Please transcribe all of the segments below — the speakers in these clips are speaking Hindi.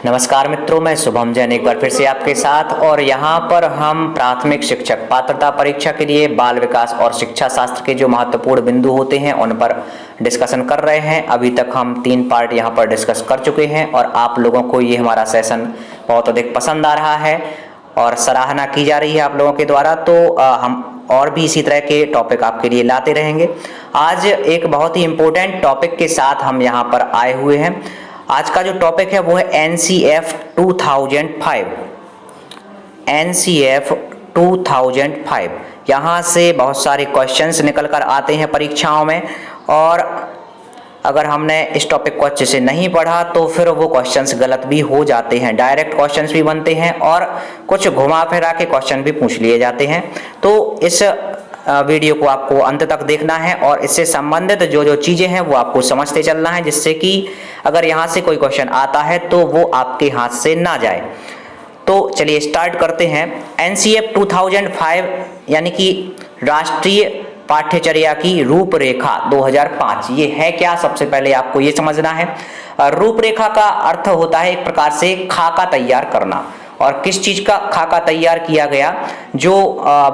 नमस्कार मित्रों, मैं शुभम जैन एक बार फिर से आपके साथ। और यहाँ पर हम प्राथमिक शिक्षक पात्रता परीक्षा के लिए बाल विकास और शिक्षा शास्त्र के जो महत्वपूर्ण बिंदु होते हैं उन पर डिस्कशन कर रहे हैं। अभी तक हम 3 पार्ट यहाँ पर डिस्कस कर चुके हैं और आप लोगों को ये हमारा सेशन बहुत अधिक पसंद आ रहा है और सराहना की जा रही है आप लोगों के द्वारा। तो हम और भी इसी तरह के टॉपिक आपके लिए लाते रहेंगे। आज एक बहुत ही इम्पोर्टेंट टॉपिक के साथ हम यहाँ पर आए हुए हैं। आज का जो टॉपिक है वो है NCF 2005। NCF 2005 यहाँ से बहुत सारे क्वेश्चंस निकल कर आते हैं परीक्षाओं में, और अगर हमने इस टॉपिक को अच्छे से नहीं पढ़ा तो फिर वो क्वेश्चंस गलत भी हो जाते हैं। डायरेक्ट क्वेश्चंस भी बनते हैं और कुछ घुमा फिरा के क्वेश्चन भी पूछ लिए जाते हैं। तो इस वीडियो को आपको अंत तक देखना है और इससे संबंधित जो जो चीजें हैं वो आपको समझते चलना है, जिससे कि अगर यहाँ से कोई क्वेश्चन आता है तो वो आपके हाथ से ना जाए। तो चलिए स्टार्ट करते हैं। NCF 2005 यानी कि राष्ट्रीय पाठ्यचर्या की रूपरेखा 2005, ये है क्या? सबसे पहले आपको ये समझना है। रूपरेखा का अर्थ होता है एक प्रकार से खाका तैयार करना। और किस चीज का खाका तैयार किया गया? जो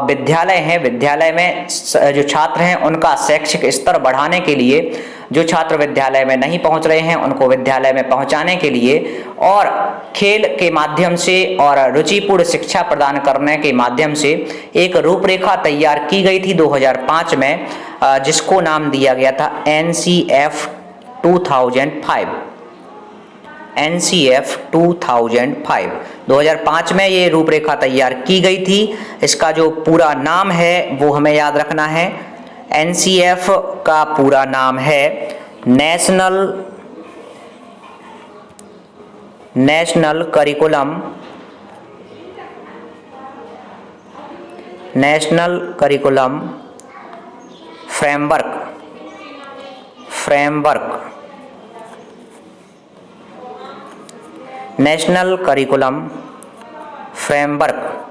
विद्यालय हैं, विद्यालय में जो छात्र हैं उनका शैक्षिक स्तर बढ़ाने के लिए, जो छात्र विद्यालय में नहीं पहुंच रहे हैं उनको विद्यालय में पहुंचाने के लिए, और खेल के माध्यम से और रुचिपूर्ण शिक्षा प्रदान करने के माध्यम से एक रूपरेखा तैयार की गई थी 2005 में, जिसको नाम दिया गया था NCF 2005। NCF 2005 में ये रूपरेखा तैयार की गई थी। इसका जो पूरा नाम है वो हमें याद रखना है। NCF का पूरा नाम है national curriculum framework. National curriculum framework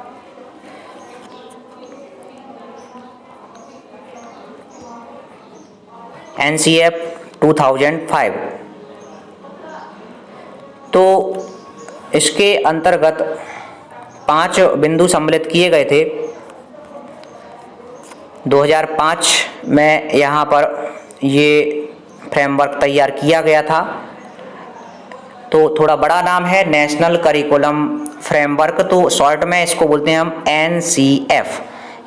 NCF 2005। तो इसके अंतर्गत 5 बिंदु सम्मिलित किए गए थे 2005 में। यहाँ पर ये फ्रेमवर्क तैयार किया गया था। तो थोड़ा बड़ा नाम है नेशनल करिकुलम फ्रेमवर्क, तो शॉर्ट में इसको बोलते हैं हम NCF,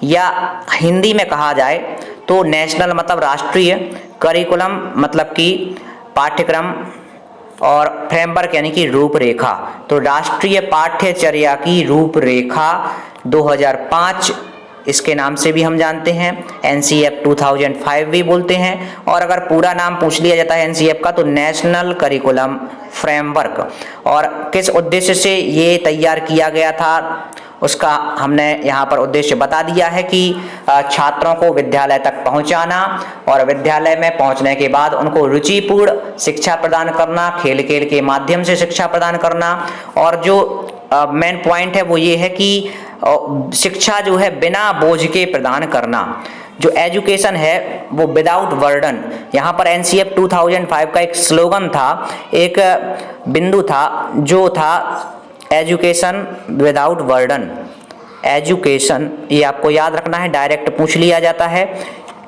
या हिंदी में कहा जाए तो नेशनल मतलब राष्ट्रीय, करिकुलम मतलब कि पाठ्यक्रम, और फ्रेमवर्क यानी कि रूपरेखा। तो राष्ट्रीय पाठ्यचर्या की रूपरेखा 2005 इसके नाम से भी हम जानते हैं, NCF 2005 भी बोलते हैं। और अगर पूरा नाम पूछ लिया जाता है NCF का तो नेशनल करिकुलम फ्रेमवर्क। और किस उद्देश्य से ये तैयार किया गया था उसका हमने यहाँ पर उद्देश्य बता दिया है कि छात्रों को विद्यालय तक पहुँचाना और विद्यालय में पहुँचने के बाद उनको रुचिपूर्ण शिक्षा प्रदान करना, खेल खेल के माध्यम से शिक्षा प्रदान करना। और जो मेन पॉइंट है वो ये है कि शिक्षा जो है बिना बोझ के प्रदान करना। जो एजुकेशन है वो विदाउट बर्डन। यहाँ पर NCF 2005 का एक स्लोगन था, एक बिंदु था जो था एजुकेशन विदाउट बर्डन। एजुकेशन, ये आपको याद रखना है, डायरेक्ट पूछ लिया जाता है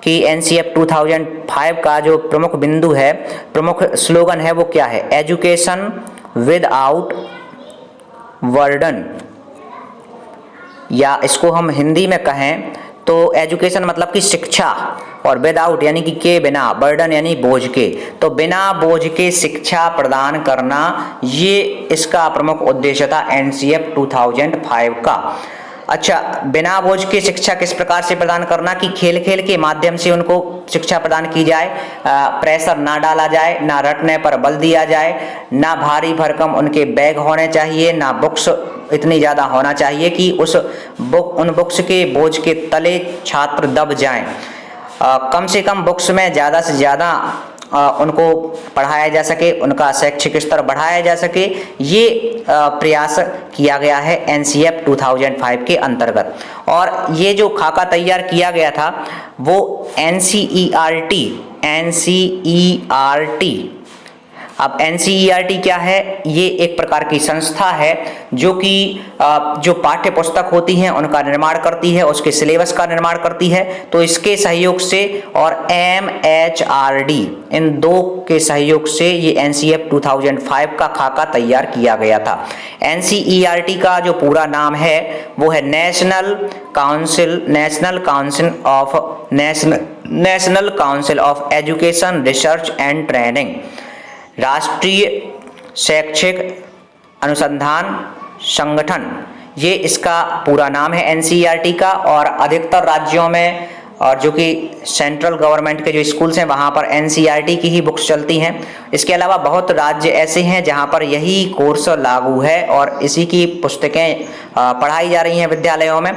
कि NCF 2005 का जो प्रमुख बिंदु है, प्रमुख स्लोगन है वो क्या है? एजुकेशन विदाउट बर्डन, या इसको हम हिंदी में कहें तो एजुकेशन मतलब कि शिक्षा, और विदाउट यानी कि के बिना, बर्डन यानी बोझ के। तो बिना बोझ के शिक्षा प्रदान करना, ये इसका प्रमुख उद्देश्य था NCF 2005 का। अच्छा, बिना बोझ के शिक्षा किस प्रकार से प्रदान करना कि खेल खेल के माध्यम से उनको शिक्षा प्रदान की जाए, प्रेशर ना डाला जाए, ना रटने पर बल दिया जाए, ना भारी भरकम उनके बैग होने चाहिए, ना बुक्स इतनी ज़्यादा होना चाहिए कि उन बुक्स के बोझ के तले छात्र दब जाएं। कम से कम बुक्स में ज़्यादा से ज़्यादा उनको पढ़ाया जा सके, उनका शैक्षिक स्तर बढ़ाया जा सके, ये प्रयास किया गया है NCF 2005 के अंतर्गत। और ये जो खाका तैयार किया गया था वो NCERT अब NCERT क्या है? ये एक प्रकार की संस्था है जो कि जो पाठ्य पुस्तक होती हैं उनका निर्माण करती है, उसके सिलेबस का निर्माण करती है। तो इसके सहयोग से और MHRD इन दो के सहयोग से ये NCF 2005 का खाका तैयार किया गया था। NCERT का जो पूरा नाम है वो है national council of education research and training, राष्ट्रीय शैक्षिक अनुसंधान संगठन, ये इसका पूरा नाम है NCERT का। और अधिकतर राज्यों में और जो कि सेंट्रल गवर्नमेंट के जो स्कूल्स हैं वहाँ पर NCERT की ही बुक्स चलती हैं। इसके अलावा बहुत राज्य ऐसे हैं जहाँ पर यही कोर्स लागू है और इसी की पुस्तकें पढ़ाई जा रही हैं विद्यालयों में।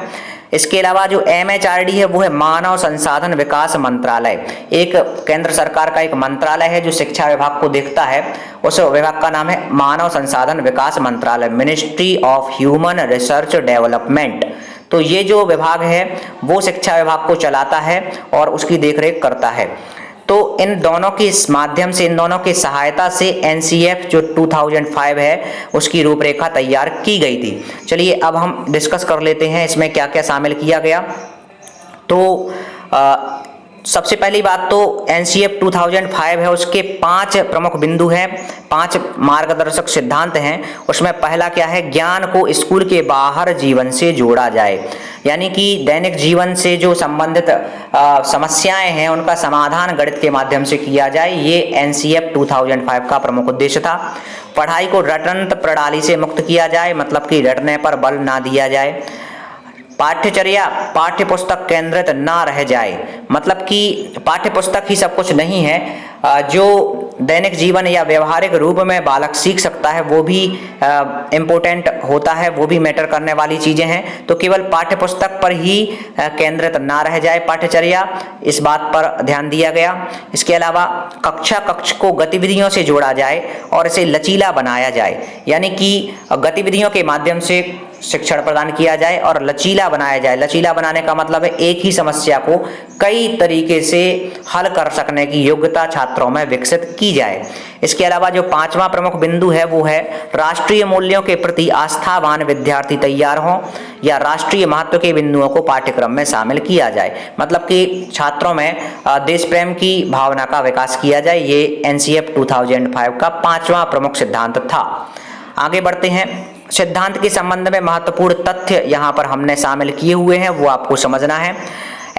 इसके अलावा जो MHRD है वो है मानव संसाधन विकास मंत्रालय, एक केंद्र सरकार का एक मंत्रालय है जो शिक्षा विभाग को देखता है। उस विभाग का नाम है मानव संसाधन विकास मंत्रालय, ministry of human research development. तो ये जो विभाग है वो शिक्षा विभाग को चलाता है और उसकी देखरेख करता है। तो इन दोनों के माध्यम से, इन दोनों की सहायता से NCF जो 2005 है उसकी रूपरेखा तैयार की गई थी। चलिए अब हम डिस्कस कर लेते हैं इसमें क्या क्या शामिल किया गया। तो सबसे पहली बात तो NCF 2005 है, उसके 5 प्रमुख बिंदु हैं, 5 मार्गदर्शक सिद्धांत हैं। उसमें पहला क्या है? ज्ञान को स्कूल के बाहर जीवन से जोड़ा जाए, यानी कि दैनिक जीवन से जो संबंधित समस्याएं हैं उनका समाधान गणित के माध्यम से किया जाए। ये NCF 2005 का प्रमुख उद्देश्य था। पढ़ाई को रटंत प्रणाली से मुक्त किया जाए, मतलब कि रटने पर बल ना दिया जाए। पाठ्यचर्या पाठ्य पुस्तक केंद्रित ना रह जाए, मतलब कि पाठ्य पुस्तक ही सब कुछ नहीं है, जो दैनिक जीवन या व्यवहारिक रूप में बालक सीख सकता है वो भी इम्पोर्टेंट होता है, वो भी मैटर करने वाली चीजें हैं। तो केवल पाठ्य पुस्तक पर ही केंद्रित ना रह जाए पाठ्यचर्या, इस बात पर ध्यान दिया गया। इसके अलावा कक्ष को गतिविधियों से जोड़ा जाए और इसे लचीला बनाया जाए, यानी कि गतिविधियों के माध्यम से शिक्षण प्रदान किया जाए और लचीला बनाया जाए। लचीला बनाने का मतलब है एक ही समस्या को कई तरीके से हल कर सकने की योग्यता छात्रों में विकसित की जाए। इसके अलावा जो 5वां प्रमुख बिंदु है वो है राष्ट्रीय मूल्यों के प्रति आस्थावान विद्यार्थी तैयार हों, या राष्ट्रीय महत्व के बिंदुओं को पाठ्यक्रम में शामिल किया जाए, मतलब कि छात्रों में देश प्रेम की भावना का विकास किया जाए। ये NCF 2005 का 5वां प्रमुख सिद्धांत था। आगे बढ़ते हैं। सिद्धांत के संबंध में महत्वपूर्ण तथ्य यहाँ पर हमने शामिल किए हुए हैं, वो आपको समझना है।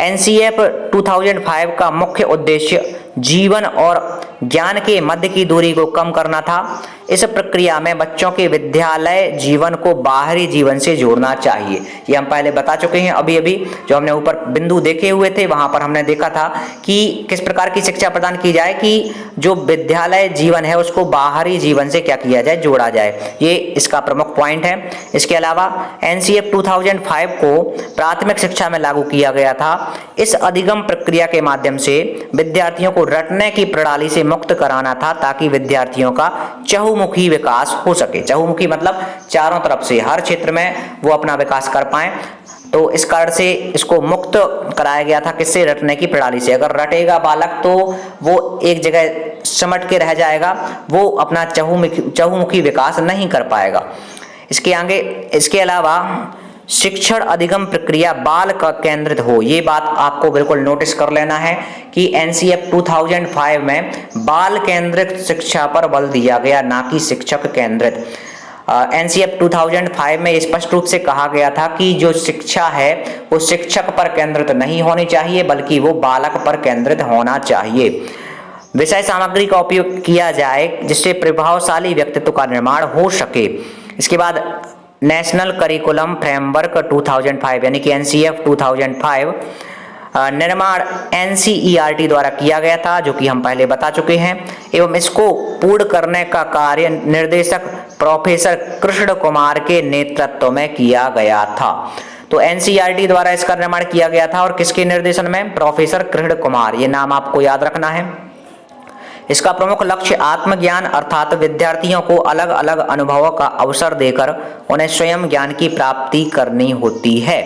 NCF 2005 का मुख्य उद्देश्य जीवन और ज्ञान के मध्य की दूरी को कम करना था। इस प्रक्रिया में बच्चों के विद्यालय जीवन को बाहरी जीवन से जोड़ना चाहिए। ये हम पहले बता चुके हैं, अभी अभी जो हमने ऊपर बिंदु देखे हुए थे वहां पर हमने देखा था कि किस प्रकार की शिक्षा प्रदान की जाए कि जो विद्यालय जीवन है उसको बाहरी जीवन से क्या किया जाए, जोड़ा जाए। ये इसका प्रमुख पॉइंट है। इसके अलावा NCF 2005 को प्राथमिक शिक्षा में लागू किया गया था। इस अधिगम प्रक्रिया के माध्यम से विद्यार्थियों को रटने की प्रणाली से मुक्त कराना था, ताकि विद्यार्थियों का चहुमुखी विकास हो सके। चहुमुखी मतलब चारों तरफ से, हर क्षेत्र में वो अपना विकास कर पाए। तो इस कारण से इसको मुक्त कराया गया था, किससे? रटने की प्रणाली से। अगर रटेगा बालक तो वो एक जगह सिमट के रह जाएगा, वो अपना चहुमुखी विकास नहीं कर पाएगा। इसके अलावा शिक्षण अधिगम प्रक्रिया बाल का केंद्रित हो, ये बात आपको बिल्कुल नोटिस कर लेना है कि NCF 2005 में बाल केंद्रित शिक्षा पर बल दिया गया, ना कि शिक्षक केंद्रित। NCF 2005 में स्पष्ट रूप से कहा गया था कि जो शिक्षा है वो शिक्षक पर केंद्रित नहीं होनी चाहिए, बल्कि वो बालक पर केंद्रित होना चाहिए। विषय सामग्री का उपयोग किया जाए जिससे प्रभावशाली व्यक्तित्व का निर्माण हो सके। इसके बाद नेशनल करिकुलम फ्रेमवर्क 2005 यानी कि NCF 2005 निर्माण NCERT द्वारा किया गया था, जो कि हम पहले बता चुके हैं, एवं इसको पूर्ण करने का कार्य निर्देशक प्रोफेसर कृष्ण कुमार के नेतृत्व में किया गया था। तो NCERT द्वारा इसका निर्माण किया गया था और किसके निर्देशन में? प्रोफेसर कृष्ण कुमार, ये नाम आपको याद रखना है। इसका प्रमुख लक्ष्य आत्मज्ञान अर्थात विद्यार्थियों को अलग अलग अनुभवों का अवसर देकर उन्हें स्वयं ज्ञान की प्राप्ति करनी होती है।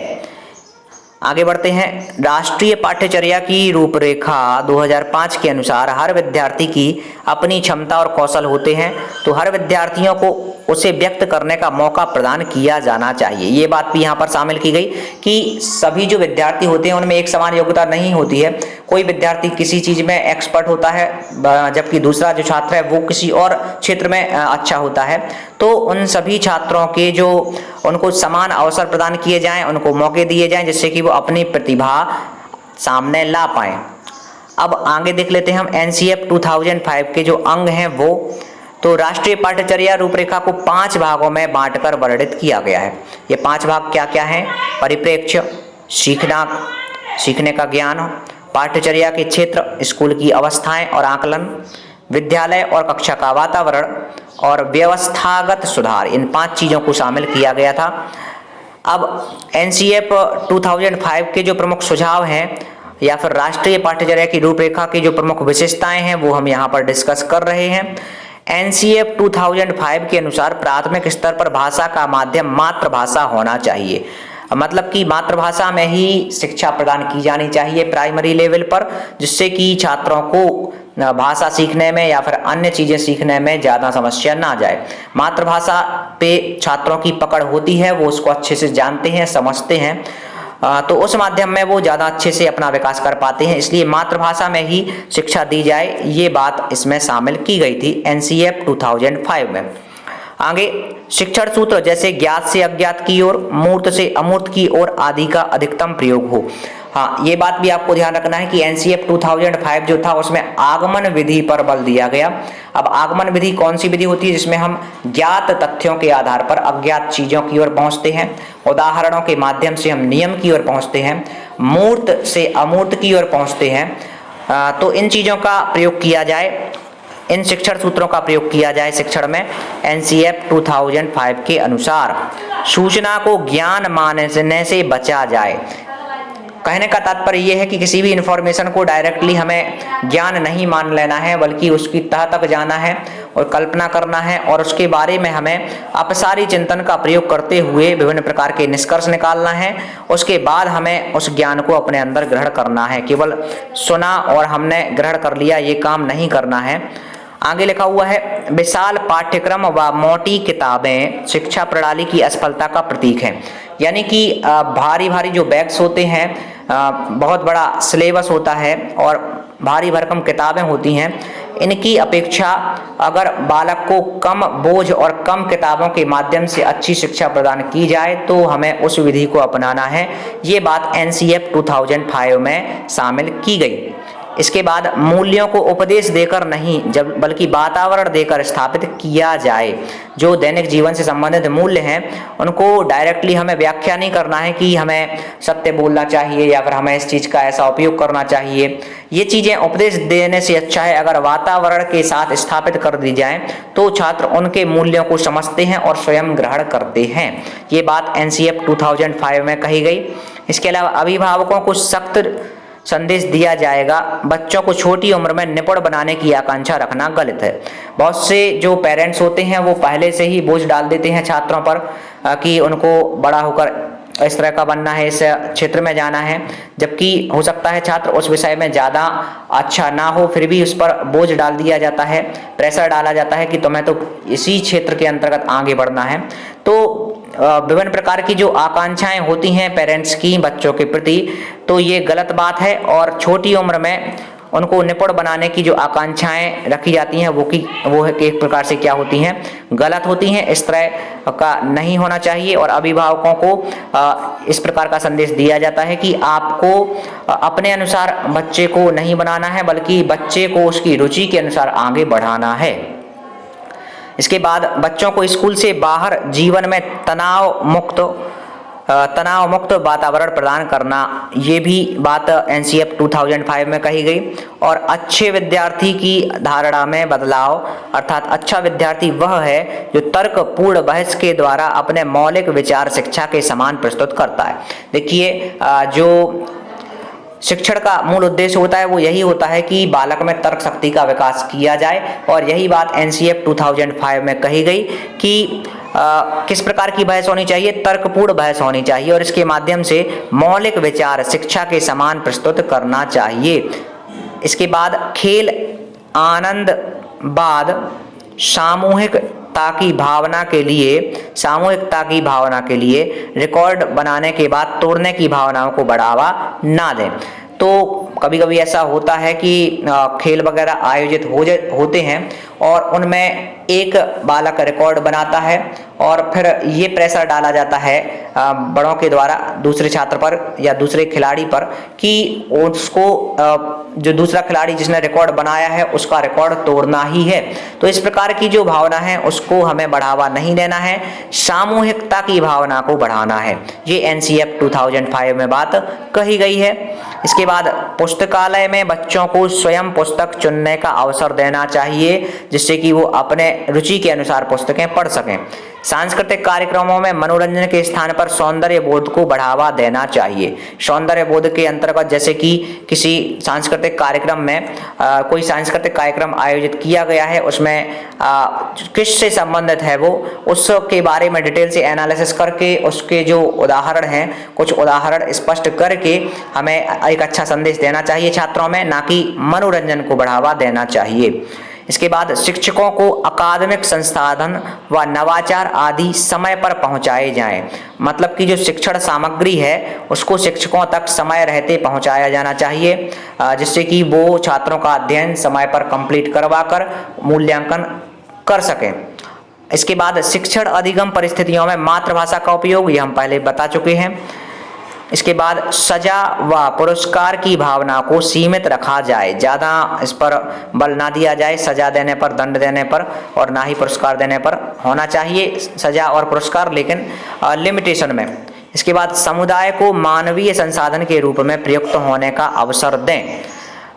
आगे बढ़ते हैं। राष्ट्रीय पाठ्यचर्या की रूपरेखा 2005 के अनुसार हर विद्यार्थी की अपनी क्षमता और कौशल होते हैं, तो हर विद्यार्थियों को उसे व्यक्त करने का मौका प्रदान किया जाना चाहिए। ये बात भी यहाँ पर शामिल की गई कि सभी जो विद्यार्थी होते हैं उनमें एक समान योग्यता नहीं होती है। कोई विद्यार्थी किसी चीज़ में एक्सपर्ट होता है, जबकि दूसरा जो छात्र है वो किसी और क्षेत्र में अच्छा होता है। तो उन सभी छात्रों के जो उनको समान अवसर प्रदान किए जाएं, उनको मौके दिए जाएं, जिससे कि वो अपनी प्रतिभा सामने ला पाएं। अब आगे देख लेते हैं हम एनसीएफ 2005 के जो अंग हैं वो। तो राष्ट्रीय पाठ्यचर्या रूपरेखा को 5 भागों में बांटकर वर्णित किया गया है। ये 5 भाग क्या क्या हैं? परिप्रेक्ष्य, सीखने का ज्ञान, पाठ्यचर्या के क्षेत्र, स्कूल की अवस्थाएं और आकलन, विद्यालय और कक्षा का वातावरण और व्यवस्थागत सुधार। इन 5 चीज़ों को शामिल किया गया था। अब एनसीएफ 2005 के जो प्रमुख सुझाव हैं या फिर राष्ट्रीय पाठ्यचर्या की रूपरेखा की जो प्रमुख विशेषताएं हैं वो हम यहाँ पर डिस्कस कर रहे हैं। एनसीएफ 2005 के अनुसार प्राथमिक स्तर पर भाषा का माध्यम मातृभाषा होना चाहिए, मतलब कि मातृभाषा में ही शिक्षा प्रदान की जानी चाहिए प्राइमरी लेवल पर, जिससे कि छात्रों को भाषा सीखने में या फिर अन्य चीज़ें सीखने में ज़्यादा समस्या ना जाए। मातृभाषा पे छात्रों की पकड़ होती है, वो उसको अच्छे से जानते हैं, समझते हैं, तो उस माध्यम में वो ज़्यादा अच्छे से अपना विकास कर पाते हैं। इसलिए मातृभाषा में ही शिक्षा दी जाए, ये बात इसमें शामिल की गई थी एनसीएफ 2005 में। आगे शिक्षण सूत्र जैसे ज्ञात से अज्ञात की ओर, मूर्त से अमूर्त की ओर आदि का अधिकतम प्रयोग हो। हाँ, ये बात भी आपको ध्यान रखना है कि एनसीएफ 2005 जो था उसमें आगमन विधि पर बल दिया गया। अब आगमन विधि कौन सी विधि होती है? जिसमें हम ज्ञात तथ्यों के आधार पर अज्ञात चीजों की ओर पहुंचते हैं, उदाहरणों के माध्यम से हम नियम की ओर पहुंचते हैं, मूर्त से अमूर्त की ओर पहुंचते हैं। तो इन चीजों का प्रयोग किया जाए, इन शिक्षण सूत्रों का प्रयोग किया जाए शिक्षण में एनसीएफ 2005 के अनुसार। सूचना को ज्ञान मानने से बचा जाए। कहने का तात्पर्य यह है कि किसी भी इंफॉर्मेशन को डायरेक्टली हमें ज्ञान नहीं मान लेना है, बल्कि उसकी तह तक जाना है और कल्पना करना है और उसके बारे में हमें अपसारी चिंतन का प्रयोग करते हुए विभिन्न प्रकार के निष्कर्ष निकालना है। उसके बाद हमें उस ज्ञान को अपने अंदर ग्रहण करना है। केवल सुना और हमने ग्रहण कर लिया, ये काम नहीं करना है। आगे लिखा हुआ है, विशाल पाठ्यक्रम व मोटी किताबें शिक्षा प्रणाली की असफलता का प्रतीक है। यानी कि भारी भारी जो बैग्स होते हैं, बहुत बड़ा सिलेबस होता है और भारी भरकम किताबें होती हैं, इनकी अपेक्षा अगर बालक को कम बोझ और कम किताबों के माध्यम से अच्छी शिक्षा प्रदान की जाए तो हमें उस विधि को अपनाना है। ये बात एनसीएफ 2005 में शामिल की गई। इसके बाद मूल्यों को उपदेश देकर नहीं बल्कि वातावरण देकर स्थापित किया जाए। जो दैनिक जीवन से संबंधित मूल्य हैं उनको डायरेक्टली हमें व्याख्या नहीं करना है कि हमें सत्य बोलना चाहिए या फिर हमें इस चीज़ का ऐसा उपयोग करना चाहिए। ये चीज़ें उपदेश देने से अच्छा है अगर वातावरण के साथ स्थापित कर दी जाएं तो छात्र उनके मूल्यों को समझते हैं और स्वयं ग्रहण करते हैं। ये बात एनसीएफ 2005 में कही गई। इसके अलावा अभिभावकों को सख्त संदेश दिया जाएगा, बच्चों को छोटी उम्र में निपुण बनाने की आकांक्षा रखना गलत है। बहुत से जो पेरेंट्स होते हैं वो पहले से ही बोझ डाल देते हैं छात्रों पर कि उनको बड़ा होकर इस तरह का बनना है, इस क्षेत्र में जाना है, जबकि हो सकता है छात्र उस विषय में ज़्यादा अच्छा ना हो, फिर भी उस पर बोझ डाल दिया जाता है, प्रेशर डाला जाता है कि तुम्हें तो इसी क्षेत्र के अंतर्गत आगे बढ़ना है। तो विभिन्न प्रकार की जो आकांक्षाएं होती हैं पेरेंट्स की बच्चों के प्रति, तो ये गलत बात है और छोटी उम्र में उनको निपुण बनाने की जो आकांक्षाएं रखी जाती हैं वो एक प्रकार से क्या होती हैं, गलत होती हैं। इस तरह का नहीं होना चाहिए और अभिभावकों को इस प्रकार का संदेश दिया जाता है कि आपको अपने अनुसार बच्चे को नहीं बनाना है, बल्कि बच्चे को उसकी रुचि के अनुसार आगे बढ़ाना है। इसके बाद बच्चों को स्कूल से बाहर जीवन में तनाव मुक्त वातावरण प्रदान करना, ये भी बात एनसीएफ 2005 में कही गई। और अच्छे विद्यार्थी की धारणा में बदलाव, अर्थात अच्छा विद्यार्थी वह है जो तर्कपूर्ण बहस के द्वारा अपने मौलिक विचार शिक्षा के समान प्रस्तुत करता है। देखिए, जो शिक्षण का मूल उद्देश्य होता है वो यही होता है कि बालक में तर्क शक्ति का विकास किया जाए और यही बात एनसीएफ 2005 में कही गई कि किस प्रकार की बहस होनी चाहिए? तर्कपूर्ण बहस होनी चाहिए और इसके माध्यम से मौलिक विचार शिक्षा के समान प्रस्तुत करना चाहिए। इसके बाद खेल आनंद बाद सामूहिकता की भावना के लिए रिकॉर्ड बनाने के बाद तोड़ने की भावनाओं को बढ़ावा ना दें। तो कभी कभी ऐसा होता है कि खेल वगैरह आयोजित होते हैं और उनमें एक बालक रिकॉर्ड बनाता है और फिर ये प्रेशर डाला जाता है बड़ों के द्वारा दूसरे छात्र पर या दूसरे खिलाड़ी पर कि उसको जो दूसरा खिलाड़ी जिसने रिकॉर्ड बनाया है उसका रिकॉर्ड तोड़ना ही है। तो इस प्रकार की जो भावना है उसको हमें बढ़ावा नहीं देना है, सामूहिकता की भावना को बढ़ाना है। ये एनसीएफ 2005 में बात कही गई है। इसके बाद पुस्तकालय में बच्चों को स्वयं पुस्तक चुनने का अवसर देना चाहिए जिससे कि वो अपने रुचि के अनुसार पुस्तकें पढ़ सकें। सांस्कृतिक कार्यक्रमों में मनोरंजन के स्थान पर सौंदर्य बोध को बढ़ावा देना चाहिए। सौंदर्य बोध के अंतर्गत जैसे कि किसी सांस्कृतिक कार्यक्रम में कोई सांस्कृतिक कार्यक्रम आयोजित किया गया है, उसमें किससे संबंधित है वो, उसके बारे में डिटेल से एनालिसिस करके उसके जो उदाहरण हैं कुछ उदाहरण स्पष्ट करके हमें एक अच्छा संदेश देना चाहिए छात्रों में, ना कि मनोरंजन को बढ़ावा देना चाहिए। इसके बाद शिक्षकों को अकादमिक संसाधन व नवाचार आदि समय पर पहुंचाए जाएं। मतलब कि जो शिक्षण सामग्री है उसको शिक्षकों तक समय रहते पहुंचाया जाना चाहिए जिससे कि वो छात्रों का अध्ययन समय पर कंप्लीट करवाकर मूल्यांकन कर सकें। इसके बाद शिक्षण अधिगम परिस्थितियों में मातृभाषा का उपयोग, ये हम पहले बता चुके हैं। इसके बाद सजा व पुरस्कार की भावना को सीमित रखा जाए, ज़्यादा इस पर बल ना दिया जाए, सजा देने पर, दंड देने पर और ना ही पुरस्कार देने पर होना चाहिए सजा और पुरस्कार, लेकिन लिमिटेशन में। इसके बाद समुदाय को मानवीय संसाधन के रूप में प्रयुक्त होने का अवसर दें।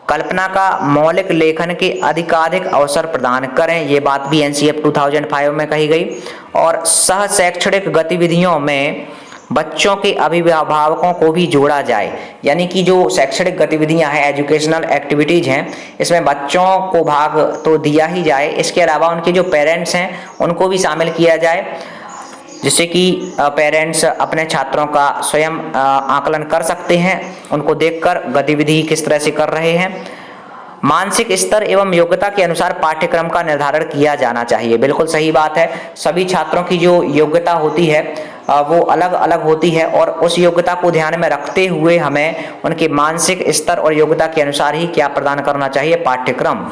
कल्पना का मौलिक लेखन के अधिकाधिक अवसर प्रदान करें, ये बात भी एनसीएफ 2005 में कही गई। और सह शैक्षणिक गतिविधियों में बच्चों के अभिभावकों को भी जोड़ा जाए, यानी कि जो शैक्षणिक गतिविधियां हैं, एजुकेशनल एक्टिविटीज हैं, इसमें बच्चों को भाग तो दिया ही जाए, इसके अलावा उनके जो पेरेंट्स हैं उनको भी शामिल किया जाए जिससे कि पेरेंट्स अपने छात्रों का स्वयं आकलन कर सकते हैं, उनको देखकर गतिविधि किस तरह से कर रहे हैं। मानसिक स्तर एवं योग्यता के अनुसार पाठ्यक्रम का निर्धारण किया जाना चाहिए। बिल्कुल सही बात है, सभी छात्रों की जो योग्यता होती है वो अलग अलग होती है और उस योग्यता को ध्यान में रखते हुए हमें उनके मानसिक स्तर और योग्यता के अनुसार ही क्या प्रदान करना चाहिए, पाठ्यक्रम।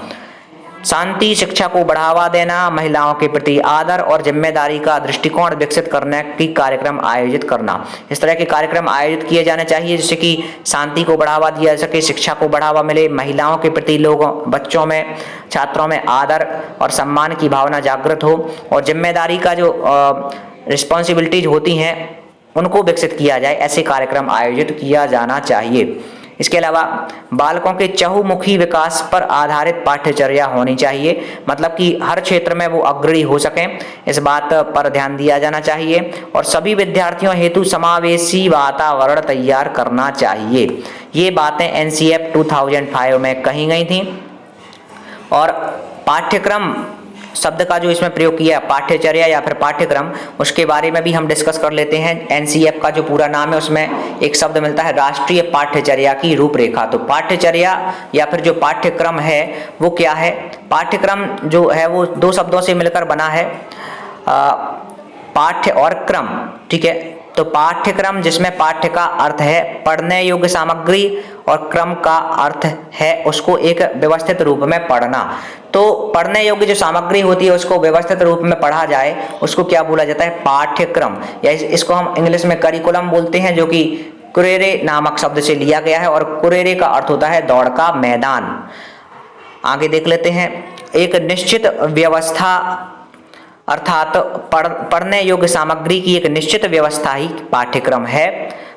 शांति शिक्षा को बढ़ावा देना, महिलाओं के प्रति आदर और जिम्मेदारी का दृष्टिकोण विकसित करने की कार्यक्रम आयोजित करना, इस तरह के कार्यक्रम आयोजित किए जाने चाहिए जिससे कि शांति को बढ़ावा दिया जा सके, शिक्षा को बढ़ावा मिले, महिलाओं के प्रति लोगों, बच्चों में, छात्रों में आदर और सम्मान की भावना जागृत हो और जिम्मेदारी का जो रिस्पॉन्सिबिलिटीज होती हैं उनको विकसित किया जाए, ऐसे कार्यक्रम आयोजित किया जाना चाहिए। इसके अलावा बालकों के चहुमुखी विकास पर आधारित पाठ्यचर्या होनी चाहिए, मतलब कि हर क्षेत्र में वो अग्रणी हो सकें, इस बात पर ध्यान दिया जाना चाहिए और सभी विद्यार्थियों हेतु समावेशी वातावरण तैयार करना चाहिए। ये बातें एनसीएफ 2005 में कही गई थी। और पाठ्यक्रम शब्द का जो इसमें प्रयोग किया, पाठ्यचर्या या फिर पाठ्यक्रम, उसके बारे में भी हम डिस्कस कर लेते हैं। एनसीएफ का जो पूरा नाम है उसमें एक शब्द मिलता है राष्ट्रीय पाठ्यचर्या की रूपरेखा। तो पाठ्यचर्या या फिर जो पाठ्यक्रम है वो क्या है? पाठ्यक्रम जो है वो दो शब्दों से मिलकर बना है, पाठ्य और क्रम, ठीक है। तो पाठ्यक्रम जिसमें पाठ्य का अर्थ है पढ़ने योग्य सामग्री और क्रम का अर्थ है उसको एक व्यवस्थित रूप में पढ़ना। तो पढ़ने योग्य जो सामग्री होती है उसको व्यवस्थित रूप में पढ़ा जाए उसको क्या बोला जाता है? पाठ्यक्रम, या इसको हम इंग्लिश में करिकुलम बोलते हैं, जो कि कुरेरे नामक शब्द से लिया गया है और कुरेरे का अर्थ होता है दौड़ का मैदान। आगे देख लेते हैं। एक निश्चित व्यवस्था अर्थात पढ़ने योग्य सामग्री की एक निश्चित व्यवस्था ही पाठ्यक्रम है।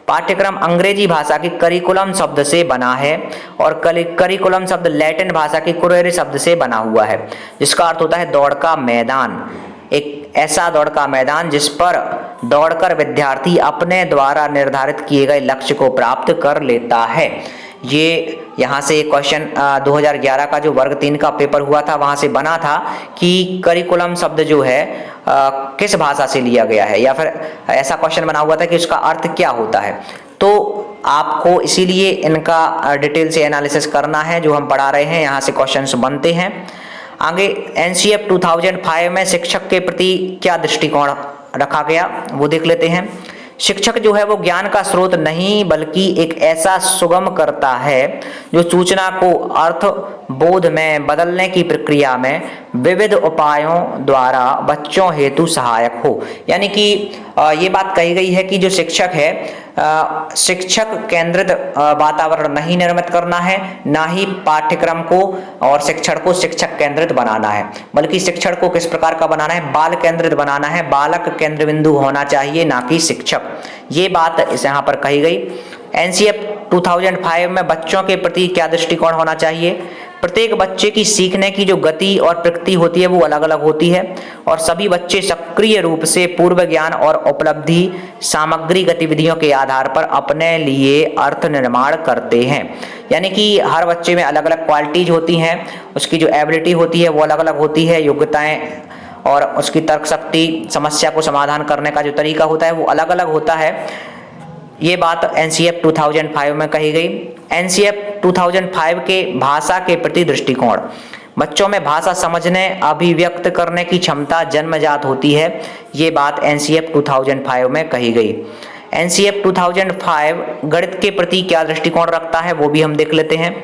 पाठ्यक्रम अंग्रेजी भाषा की करिकुलम शब्द से बना है और करिकुलम शब्द लैटिन भाषा के कुरेरे शब्द से बना हुआ है, जिसका अर्थ होता है दौड़ का मैदान। एक ऐसा दौड़ का मैदान जिस पर दौड़कर विद्यार्थी अपने द्वारा निर्धारित किए गए लक्ष्य को प्राप्त कर लेता है। ये यहाँ से क्वेश्चन 2011 का जो वर्ग 3 का पेपर हुआ था वहाँ से बना था कि करिकुलम शब्द जो है किस भाषा से लिया गया है, या फिर ऐसा क्वेश्चन बना हुआ था कि उसका अर्थ क्या होता है। तो आपको इसीलिए इनका डिटेल से एनालिसिस करना है जो हम पढ़ा रहे हैं, यहाँ से क्वेश्चंस बनते हैं। आगे एनसीएफ 2005 में शिक्षक के प्रति क्या दृष्टिकोण रखा गया वो देख लेते हैं। शिक्षक जो है वो ज्ञान का स्रोत नहीं बल्कि एक ऐसा सुगम करता है जो सूचना को अर्थ बोध में बदलने की प्रक्रिया में विविध उपायों द्वारा बच्चों हेतु सहायक हो। यानी कि ये बात कही गई है कि जो शिक्षक है शिक्षक केंद्रित वातावरण नहीं निर्मित करना है, ना ही पाठ्यक्रम को और शिक्षण को शिक्षक केंद्रित बनाना है, बल्कि शिक्षण को किस प्रकार का बनाना है, बाल केंद्रित बनाना है। बालक केंद्र बिंदु होना चाहिए, ना कि शिक्षक। ये बात इस यहाँ पर कही गई। एनसीएफ 2005 में बच्चों के प्रति क्या दृष्टिकोण होना चाहिए। प्रत्येक बच्चे की सीखने की जो गति और प्रकृति होती है वो अलग अलग होती है और सभी बच्चे सक्रिय रूप से पूर्व ज्ञान और उपलब्धि सामग्री गतिविधियों के आधार पर अपने लिए अर्थ निर्माण करते हैं। यानी कि हर बच्चे में अलग अलग क्वालिटीज होती हैं, उसकी जो एबिलिटी होती है वो अलग अलग होती है, योग्यताएं और उसकी तर्क शक्ति, समस्या को समाधान करने का जो तरीका होता है वो अलग अलग होता है। ये बात एनसीएफ 2005 में कही गई। एनसीएफ 2005 के भाषा के प्रति दृष्टिकोण। बच्चों में भाषा समझने अभिव्यक्त करने की क्षमता जन्मजात होती है, ये बात एनसीएफ 2005 में कही गई। एनसीएफ 2005 गणित के प्रति क्या दृष्टिकोण रखता है वो भी हम देख लेते हैं।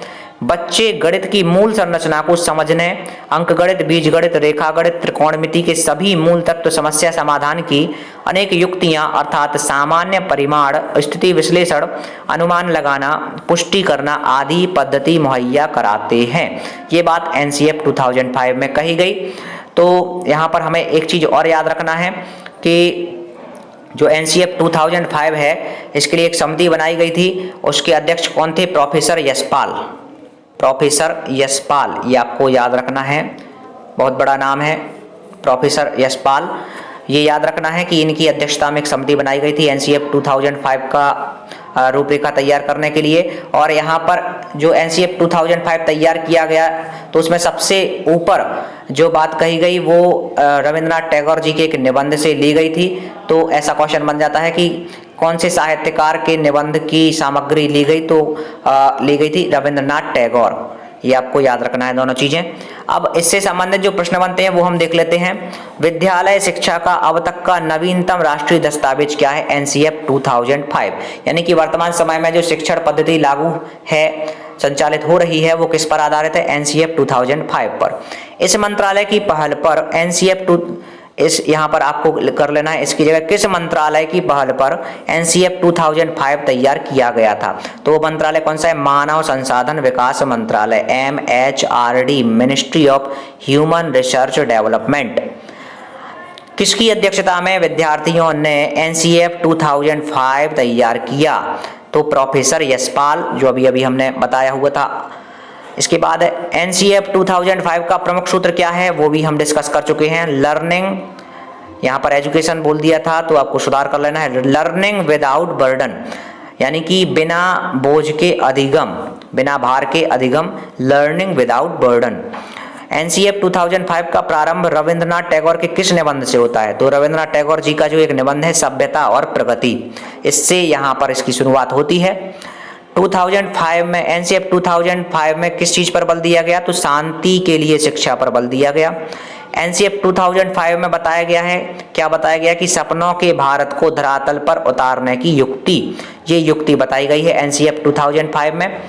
बच्चे गणित की मूल संरचना को समझने, अंकगणित, बीजगणित, रेखागणित, त्रिकोणमिति के सभी मूल तत्व, समस्या समाधान की अनेक युक्तियां अर्थात सामान्य परिमाण, स्थिति विश्लेषण, अनुमान लगाना, पुष्टि करना आदि पद्धति मुहैया कराते हैं। ये बात एनसीएफ 2005 में कही गई। तो यहाँ पर हमें एक चीज और याद रखना है कि जो एनसीएफ 2005 है इसके लिए एक समिति बनाई गई थी, उसके अध्यक्ष कौन थे, प्रोफेसर यशपाल। प्रोफेसर यशपाल, ये आपको याद रखना है, बहुत बड़ा नाम है प्रोफेसर यशपाल। ये याद रखना है कि इनकी अध्यक्षता में एक समिति बनाई गई थी एनसीएफ 2005 का रूपरेखा तैयार करने के लिए। और यहाँ पर जो एनसीएफ 2005 तैयार किया गया तो उसमें सबसे ऊपर जो बात कही गई वो रविंद्रनाथ टैगोर जी के एक निबंध से ली गई थी। तो ऐसा क्वेश्चन बन जाता है कि कौन से साहित्यकार के निबंध की सामग्री ली गई, तो ली गई थी रविंद्रनाथ टैगोर। ये आपको याद रखना है दोनों चीजें। अब इससे संबंधित जो प्रश्न बनते हैं वो हम देख लेते हैं। विद्यालय शिक्षा का अब तक का नवीनतम राष्ट्रीय दस्तावेज क्या है, एनसीएफ 2005। यानी कि वर्तमान समय में जो शिक्षण पद्धति लागू है, संचालित हो रही है, वो किस पर आधारित है, एनसीएफ 2005 पर। इस मंत्रालय की पहल पर इस यहाँ पर आपको कर लेना है, इसकी जगह किस मंत्रालय की पहल पर एनसीएफ 2005 तैयार किया गया था। तो वो मंत्रालय कौन सा है, मानव संसाधन विकास मंत्रालय, MHRD, ministry of human research development. किसकी अध्यक्षता में विद्यार्थियों ने एनसीएफ 2005 तैयार किया, तो प्रोफेसर यशपाल, जो अभी अभी हमने बताया हुआ था। इसके बाद एनसीएफ 2005 का प्रमुख सूत्र क्या है वो भी हम डिस्कस कर चुके हैं। लर्निंग, यहाँ पर एजुकेशन बोल दिया था तो आपको सुधार कर लेना है, लर्निंग विदाउट बर्डन, यानी कि बिना बोझ के अधिगम, बिना भार के अधिगम, लर्निंग विदाउट बर्डन। एनसीएफ 2005 का प्रारंभ रविंद्रनाथ टैगोर के किस निबंध से होता है, तो रविंद्रनाथ टैगोर जी का जो एक निबंध है सभ्यता और प्रगति, इससे यहाँ पर इसकी शुरुआत होती है। 2005 में एनसीएफ 2005 में किस चीज पर बल दिया गया, तो शांति के लिए शिक्षा पर बल दिया गया। एनसीएफ 2005 में बताया गया है, क्या बताया गया कि सपनों के भारत को धरातल पर उतारने की युक्ति, ये युक्ति बताई गई है एनसीएफ 2005 में।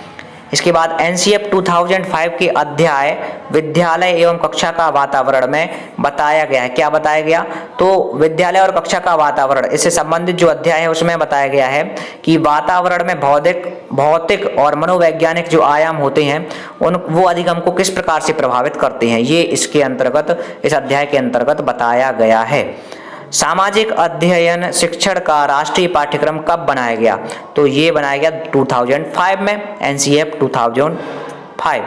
इसके बाद एनसीएफ 2005 के अध्याय विद्यालय एवं कक्षा का वातावरण में बताया गया है, क्या बताया गया, तो विद्यालय और कक्षा का वातावरण, इससे संबंधित जो अध्याय है उसमें बताया गया है कि वातावरण में भौतिक और मनोवैज्ञानिक जो आयाम होते हैं वो अधिगम को किस प्रकार से प्रभावित करते हैं, ये इसके अंतर्गत, इस अध्याय के अंतर्गत बताया गया है। सामाजिक अध्ययन शिक्षण का राष्ट्रीय पाठ्यक्रम कब बनाया गया, तो ये बनाया गया 2005 में, एनसीएफ 2005।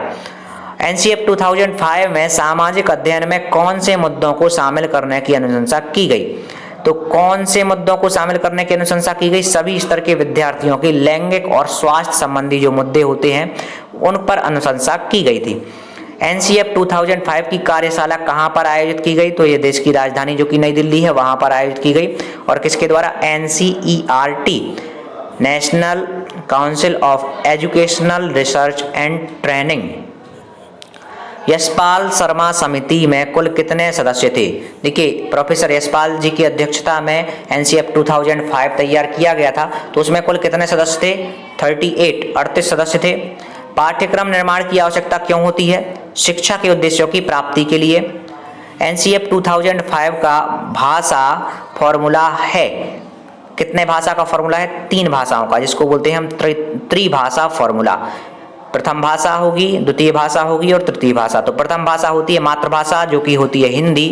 एनसीएफ 2005 में सामाजिक अध्ययन में कौन से मुद्दों को शामिल करने की अनुशंसा की गई, तो कौन से मुद्दों को शामिल करने की अनुशंसा की गई? सभी स्तर के विद्यार्थियों के लैंगिक और स्वास्थ्य संबंधी जो मुद्दे होते हैं उन पर अनुशंसा की गई थी। NCF 2005 की कार्यशाला कहाँ पर आयोजित की गई? तो ये देश की राजधानी जो कि नई दिल्ली है वहाँ पर आयोजित की गई। और किसके द्वारा? NCERT, national council of educational research and training. Yashpal Sharma समिति में कुल कितने सदस्य थे? देखिए, प्रोफेसर यशपाल जी की अध्यक्षता में NCF 2005 तैयार किया गया था, तो उसमें कुल कितने सदस्य थे? 38 सदस्य थे। पाठ्यक्रम निर्माण की आवश्यकता क्यों होती है? शिक्षा के उद्देश्यों की प्राप्ति के लिए। NCF 2005 का भाषा फॉर्मूला है, कितने भाषा का फॉर्मूला है? 3 भाषाओं का, जिसको बोलते हैं हम त्रिभाषा फॉर्मूला। प्रथम भाषा होगी, द्वितीय भाषा होगी और तृतीय भाषा। तो प्रथम भाषा होती है मातृभाषा जो कि होती है हिंदी,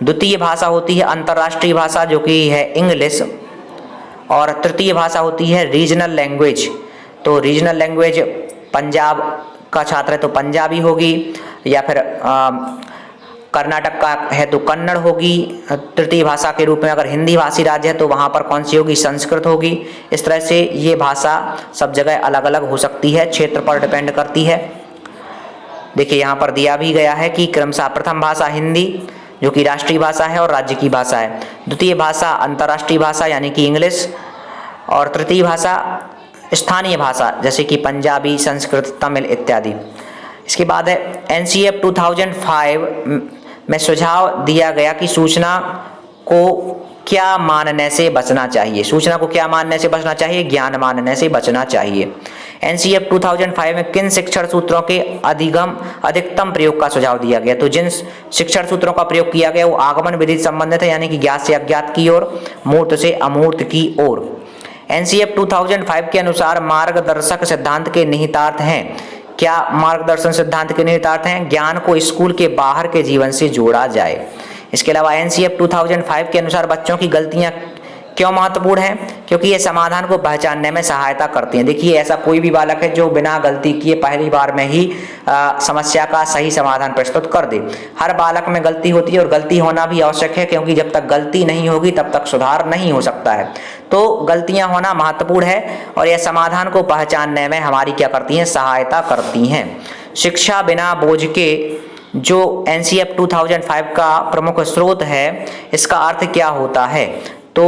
द्वितीय भाषा होती है अंतर्राष्ट्रीय भाषा जो कि है इंग्लिश, और तृतीय भाषा होती है रीजनल लैंग्वेज। तो रीजनल लैंग्वेज पंजाब का छात्र है तो पंजाबी होगी, या फिर कर्नाटक का है तो कन्नड़ होगी। तृतीय भाषा के रूप में अगर हिंदी भाषी राज्य है तो वहाँ पर कौन सी होगी? संस्कृत होगी। इस तरह से ये भाषा सब जगह अलग अलग हो सकती है, क्षेत्र पर डिपेंड करती है। देखिए यहाँ पर दिया भी गया है कि क्रमशः प्रथम भाषा हिंदी जो कि राष्ट्रीय भाषा है और राज्य की भाषा है, द्वितीय भाषा अंतर्राष्ट्रीय भाषा यानी कि इंग्लिश, और तृतीय भाषा स्थानीय भाषा जैसे कि पंजाबी, संस्कृत, तमिल इत्यादि। इसके बाद है NCF 2005 में सुझाव दिया गया कि सूचना को क्या मानने से बचना चाहिए? सूचना को क्या मानने से बचना चाहिए? ज्ञान मानने से बचना चाहिए। NCF 2005 में किन शिक्षण सूत्रों के अधिकतम प्रयोग का सुझाव दिया गया? तो जिन शिक्षण सूत्रों का प्रयोग किया गया वो आगमन विधि संबंधित है, यानी कि ज्ञात से अज्ञात की ओर, मूर्त से अमूर्त की ओर। NCF 2005 के अनुसार मार्गदर्शक सिद्धांत के निहितार्थ हैं। क्या मार्गदर्शन सिद्धांत के निहितार्थ हैं? ज्ञान को स्कूल के बाहर के जीवन से जोड़ा जाए। इसके अलावा NCF 2005 के अनुसार बच्चों की गलतियां क्यों महत्वपूर्ण है? क्योंकि ये समाधान को पहचानने में सहायता करती हैं। देखिए, ऐसा कोई भी बालक है जो बिना गलती किए पहली बार में ही समस्या का सही समाधान प्रस्तुत कर दे। हर बालक में गलती होती है और गलती होना भी आवश्यक है, क्योंकि जब तक गलती नहीं होगी तब तक सुधार नहीं हो सकता है। तो गलतियां होना महत्वपूर्ण है और यह समाधान को पहचानने में हमारी क्या करती हैं? सहायता करती हैं। शिक्षा बिना बोझ के जो NCF 2005 का प्रमुख स्रोत है, इसका अर्थ क्या होता है? तो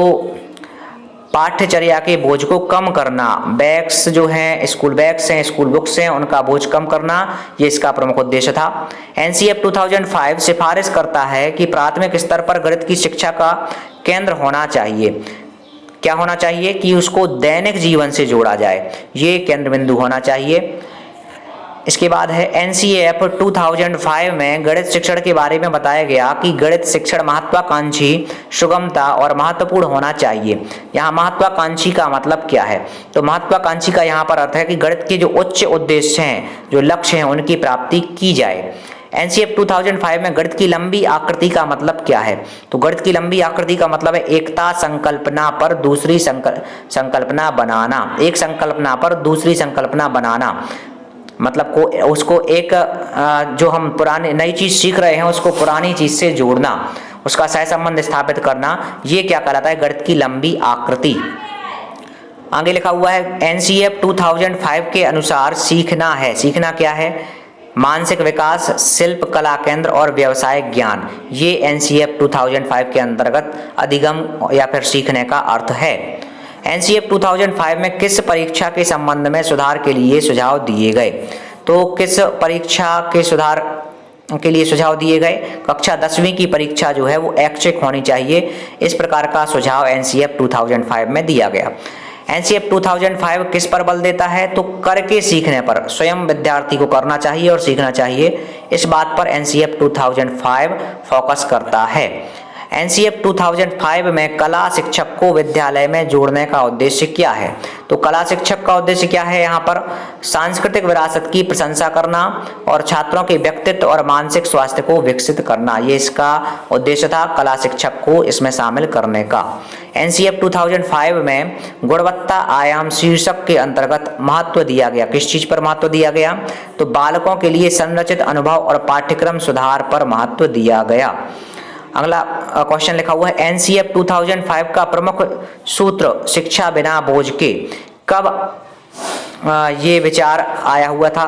पाठ्यचर्या के बोझ को कम करना, बैग्स जो हैं, स्कूल बैग्स हैं, स्कूल बुक्स हैं, उनका बोझ कम करना, ये इसका प्रमुख उद्देश्य था। NCF 2005 सिफारिश करता है कि प्राथमिक स्तर पर गणित की शिक्षा का केंद्र होना चाहिए। क्या होना चाहिए? कि उसको दैनिक जीवन से जोड़ा जाए, ये केंद्र बिंदु होना चाहिए। इसके बाद है NCF 2005 में गणित शिक्षण के बारे में बताया गया कि गणित शिक्षण महत्वाकांक्षी, सुगमता और महत्वपूर्ण होना चाहिए। यहाँ महत्वाकांक्षी का मतलब क्या है? तो महत्वाकांक्षी का यहाँ पर अर्थ है कि गणित के जो उच्च उद्देश्य हैं, जो लक्ष्य हैं, उनकी प्राप्ति की जाए। NCF 2005 में गणित की लंबी आकृति का मतलब क्या है? तो गणित की लंबी आकृति का मतलब है एकता संकल्पना पर दूसरी संकल्पना बनाना, एक संकल्पना पर दूसरी संकल्पना बनाना, मतलब को उसको एक जो हम पुरानी नई चीज सीख रहे हैं उसको पुरानी चीज से जोड़ना, उसका सहसंबंध स्थापित करना, ये क्या कहलाता है? गणित की लंबी आकृति। आगे लिखा हुआ है NCF 2005 के अनुसार सीखना है। सीखना क्या है? मानसिक विकास, शिल्प कला केंद्र और व्यवसायिक ज्ञान, ये NCF 2005 के अंतर्गत अधिगम या फिर सीखने का अर्थ है। NCF 2005 में किस परीक्षा के संबंध में सुधार के लिए सुझाव दिए गए? तो किस परीक्षा के सुधार के लिए सुझाव दिए गए? कक्षा 10वीं की परीक्षा जो है वो ऐच्छिक होनी चाहिए, इस प्रकार का सुझाव NCF 2005 में दिया गया। NCF 2005 किस पर बल देता है? तो करके सीखने पर, स्वयं विद्यार्थी को करना चाहिए और सीखना चाहिए, इस बात पर NCF 2005 फोकस करता है। NCF 2005 में कला शिक्षक को विद्यालय में जोड़ने का उद्देश्य क्या है? तो कला शिक्षक का उद्देश्य क्या है? यहाँ पर सांस्कृतिक विरासत की प्रशंसा करना और छात्रों के व्यक्तित्व और मानसिक स्वास्थ्य को विकसित करना, ये इसका उद्देश्य था कला शिक्षक को इसमें शामिल करने का। NCF 2005 में गुणवत्ता आयाम शीर्षक के अंतर्गत महत्व दिया गया। किस चीज पर महत्व दिया गया? तो बालकों के लिए संरचित अनुभव और पाठ्यक्रम सुधार पर महत्व दिया गया। अगला क्वेश्चन लिखा हुआ है एनसीएफ 2005 का प्रमुख सूत्र शिक्षा बिना बोझ के, कब ये विचार आया हुआ था?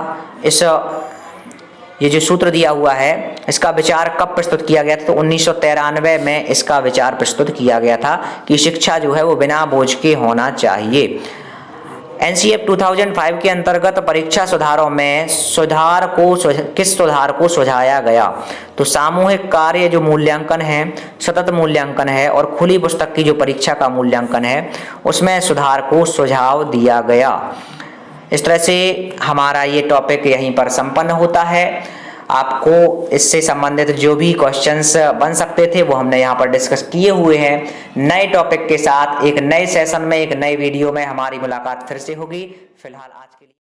ये जो सूत्र दिया हुआ है इसका विचार कब प्रस्तुत किया गया था? तो 1993 में इसका विचार प्रस्तुत किया गया था कि शिक्षा जो है वो बिना बोझ के होना चाहिए। एनसीएफ 2005 के अंतर्गत परीक्षा सुधारों में किस सुधार को सुझाया गया? तो सामूहिक कार्य जो मूल्यांकन है, सतत मूल्यांकन है और खुली पुस्तक की जो परीक्षा का मूल्यांकन है उसमें सुधार को सुझाव दिया गया। इस तरह से हमारा ये टॉपिक यहीं पर संपन्न होता है। आपको इससे संबंधित जो भी क्वेश्चंस बन सकते थे वो हमने यहाँ पर डिस्कस किए हुए हैं। नए टॉपिक के साथ एक नए सेशन में, एक नए वीडियो में हमारी मुलाकात फिर से होगी। फिलहाल आज